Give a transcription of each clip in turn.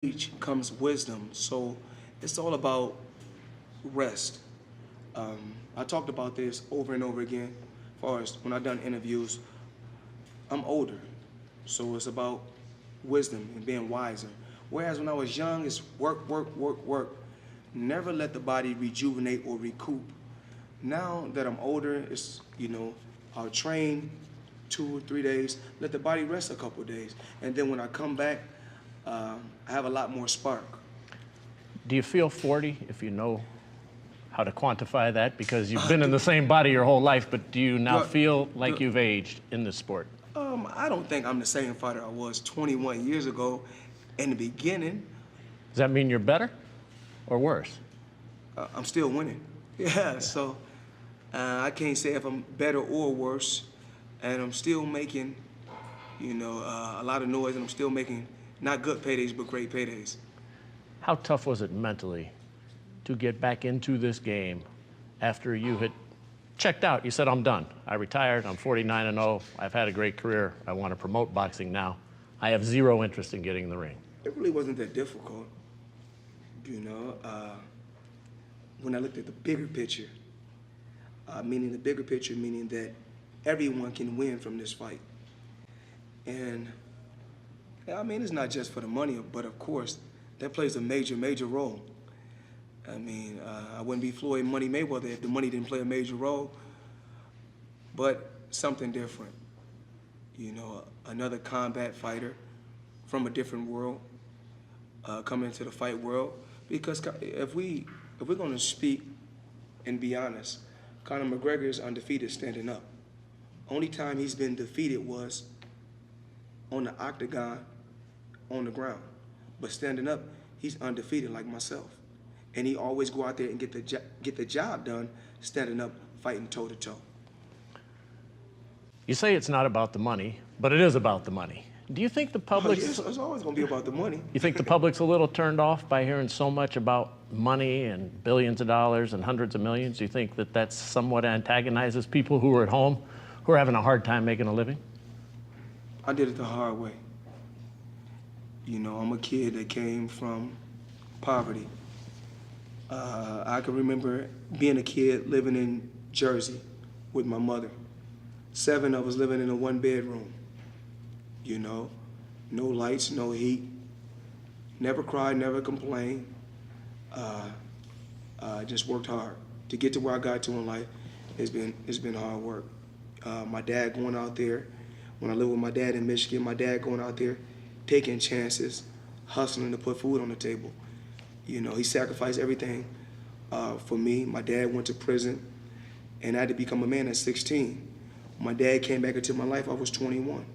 age comes wisdom. So it's all about rest. I talked about this over and over again. As far as when I've done interviews, I'm older, so it's about wisdom and being wiser. Whereas when I was young, it's work, work, work, work. Never let the body rejuvenate or recoup. Now that I'm older, it's, I'll train 2 or 3 days, let the body rest a couple of days. And then when I come back, I have a lot more spark. Do you feel 40, if you know how to quantify that? Because you've been in the same body your whole life, but do you now feel like you've aged in this sport? I don't think I'm the same fighter I was 21 years ago in the beginning. Does that mean you're better or worse? I'm still winning. Yeah, so I can't say if I'm better or worse. And I'm still making, a lot of noise, and I'm still making not good paydays, but great paydays. How tough was it mentally to get back into this game after you had checked out? You said, I'm done. I retired. I'm 49-0. I've had a great career. I want to promote boxing now. I have zero interest in getting in the ring. It really wasn't that difficult, when I looked at the bigger picture, meaning that everyone can win from this fight. And it's not just for the money, but of course, that plays a major, major role. I wouldn't be Floyd Mayweather if the money didn't play a major role, but something different. Another combat fighter from a different world, coming into the fight world. Because if we're gonna speak and be honest, Conor McGregor is undefeated standing up. Only time he's been defeated was on the octagon, on the ground. But standing up, he's undefeated like myself. And he always go out there and get the job done, standing up, fighting toe-to-toe. You say it's not about the money, but it is about the money. Do you think the public's... It's always gonna be about the money. You think the public's a little turned off by hearing so much about money and billions of dollars and hundreds of millions? Do you think that that somewhat antagonizes people who are at home, who are having a hard time making a living? I did it the hard way. I'm a kid that came from poverty. I can remember being a kid living in Jersey with my mother. 7 of us living in a 1-bedroom. No lights, no heat. Never cried, never complained. Just worked hard. To get to where I got to in life, it's been hard work. My dad going out there, when I lived with my dad in Michigan, my dad going out there, taking chances, hustling to put food on the table. He sacrificed everything for me. My dad went to prison, and I had to become a man at 16. When my dad came back into my life, I was 21.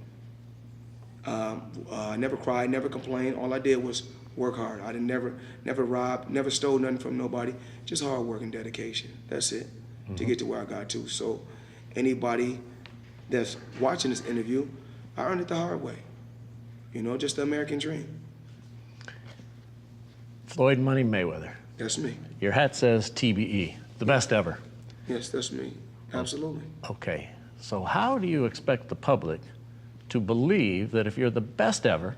I never cried, never complained. All I did was work hard. I never robbed, never stole nothing from nobody. Just hard work and dedication. That's it, to get to where I got to. So anybody that's watching this interview, I earned it the hard way. Just the American dream. Floyd Money Mayweather. That's me. Your hat says TBE, the best ever. Yes, that's me. Absolutely. Okay, so how do you expect the public to believe that if you're the best ever,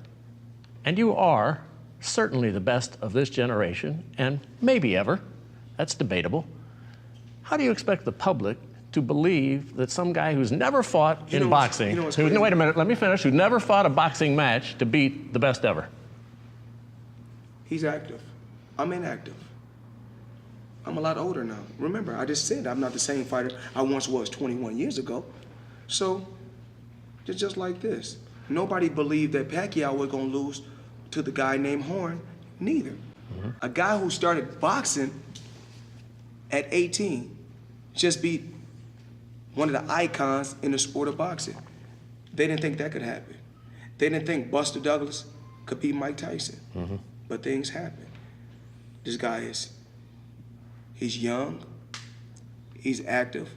and you are certainly the best of this generation, and maybe ever, that's debatable, how do you expect the public to believe that some guy who's never fought in boxing, no, wait a minute, let me finish, who never fought a boxing match to beat the best ever? He's active. I'm inactive. I'm a lot older now. Remember, I just said I'm not the same fighter I once was 21 years ago. So, it's just like this. Nobody believed that Pacquiao was gonna lose to the guy named Horn, neither. A guy who started boxing at 18 just beat one of the icons in the sport of boxing. They didn't think that could happen. They didn't think Buster Douglas could beat Mike Tyson. But things happen. This guy he's young, he's active,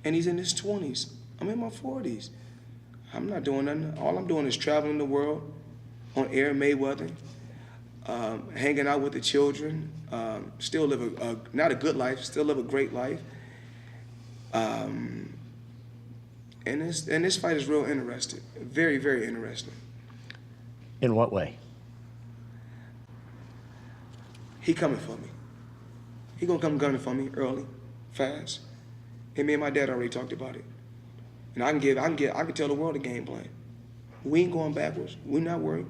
and he's in his 20s. I'm in my 40s. I'm not doing nothing. All I'm doing is traveling the world on air, Mayweather, hanging out with the children, still live not a good life, still live a great life. And this fight is real interesting, very, very interesting. In what way? He coming for me. He gonna come gunning for me early, fast. And me and my dad already talked about it. And I can tell the world the game plan. We ain't going backwards. We're not worried.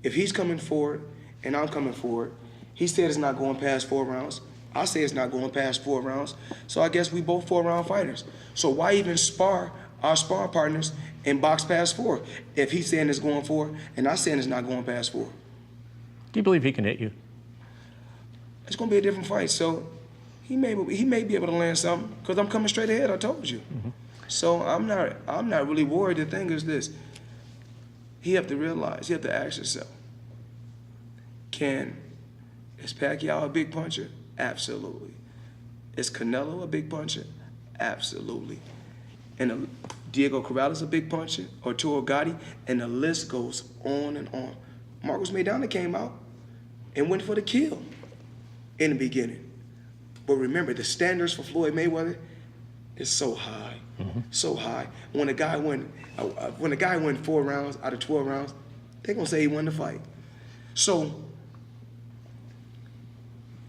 If he's coming forward and I'm coming forward, he said it's not going past 4 rounds. I say it's not going past 4 rounds. So I guess we both 4-round fighters. So why even spar our sparring partners and box past 4 if he's saying it's going 4 and I'm saying it's not going past 4? Do you believe he can hit you? It's gonna be a different fight. So he may be able to land something because I'm coming straight ahead. I told you. Mm-hmm. So I'm not really worried. The thing is this: he have to realize, he have to ask himself, is Pacquiao a big puncher? Absolutely. Is Canelo a big puncher? Absolutely. And Diego Corrales a big puncher, or Arturo Gatti, and the list goes on and on. Marcos Maidana came out and went for the kill in the beginning. But remember, the standards for Floyd Mayweather is so high, so high. When a guy went 4 rounds out of 12 rounds, they're gonna say he won the fight. So,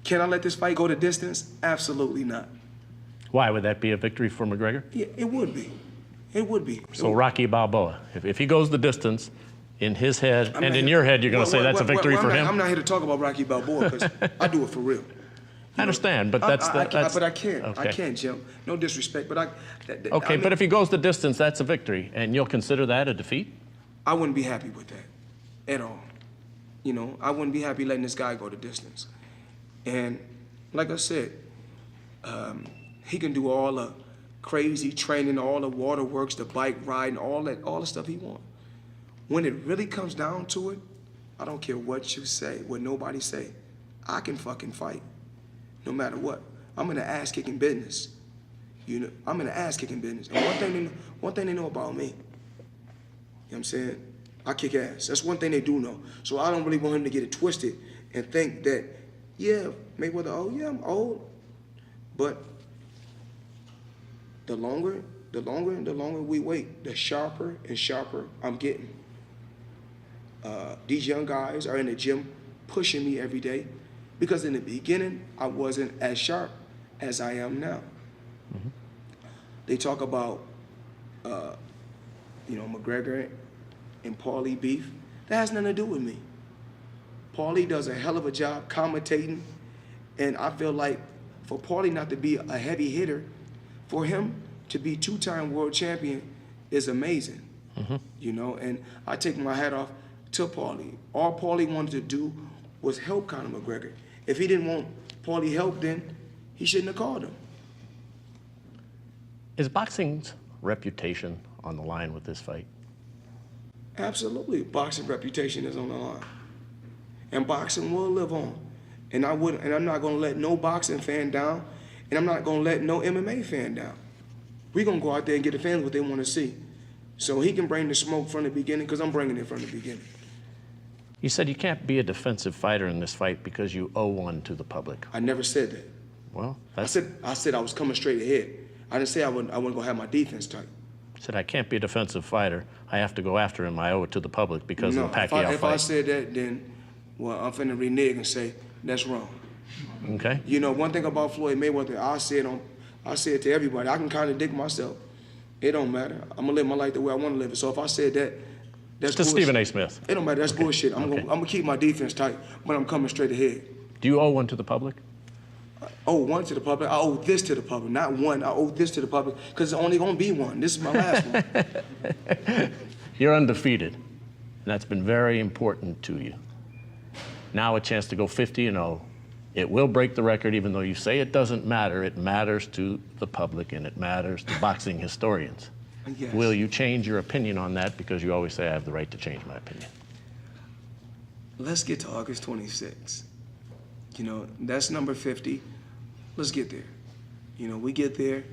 can I let this fight go the distance? Absolutely not. Why would that be a victory for McGregor? Yeah, it would be. It would be. So Rocky Balboa, if he goes the distance, in his head and in your head, you're going to say that's a victory for him? I'm not here to talk about Rocky Balboa because I do it for real. I understand, but But I can't. Okay. I can't, Jim. No disrespect, but Okay, but if he goes the distance, that's a victory, and you'll consider that a defeat? I wouldn't be happy with that at all. You know, I wouldn't be happy letting this guy go the distance. And like I said, he can do all the crazy training, all the waterworks, the bike riding, all the stuff he wants. When it really comes down to it, I don't care what you say, what nobody say. I can fucking fight, no matter what. I'm in the ass-kicking business. You know, I'm in the ass-kicking business. And one thing they know about me, you know what I'm saying? I kick ass. That's one thing they do know. So I don't really want him to get it twisted and think that, yeah, Mayweather, oh yeah, I'm old. But the longer we wait, the sharper and sharper I'm getting. These young guys are in the gym pushing me every day because in the beginning, I wasn't as sharp as I am now. Mm-hmm. They talk about, McGregor and Paulie beef. That has nothing to do with me. Paulie does a hell of a job commentating, and I feel like for Paulie not to be a heavy hitter, for him to be 2-time world champion is amazing. Mm-hmm. You know, and I take my hat off to Paulie. All Paulie wanted to do was help Conor McGregor. If he didn't want Paulie help, then he shouldn't have called him. Is boxing's reputation on the line with this fight? Absolutely. Boxing reputation is on the line. And boxing will live on. And I'm not gonna let no boxing fan down, and I'm not gonna let no MMA fan down. We're gonna go out there and get the fans what they wanna see. So he can bring the smoke from the beginning, because I'm bringing it from the beginning. You said you can't be a defensive fighter in this fight because you owe one to the public. I never said that. Well, I said I was coming straight ahead. I didn't say I wasn't gonna have my defense tight. I said I can't be a defensive fighter. I have to go after him. I owe it to the public because of the Pacquiao fight. If I said that, then, well, I'm finna renege and say that's wrong. Okay. You know, one thing about Floyd Mayweather, I say it to everybody. I can contradict myself. It don't matter. I'm gonna live my life the way I want to live it. So if I said that, that's to bullshit. Stephen A. Smith. It don't matter. That's bullshit. I'm gonna keep my defense tight, but I'm coming straight ahead. Do you owe one to the public? I owe one to the public. I owe this to the public, not one. I owe this to the public because it's only gonna be one. This is my last one. You're undefeated, and that's been very important to you. Now a chance to go 50-0. It will break the record, even though you say it doesn't matter. It matters to the public, and it matters to boxing historians. Yes. Will you change your opinion on that? Because you always say I have the right to change my opinion. Let's get to August 26th. You know, that's number 50. Let's get there. You know, we get there,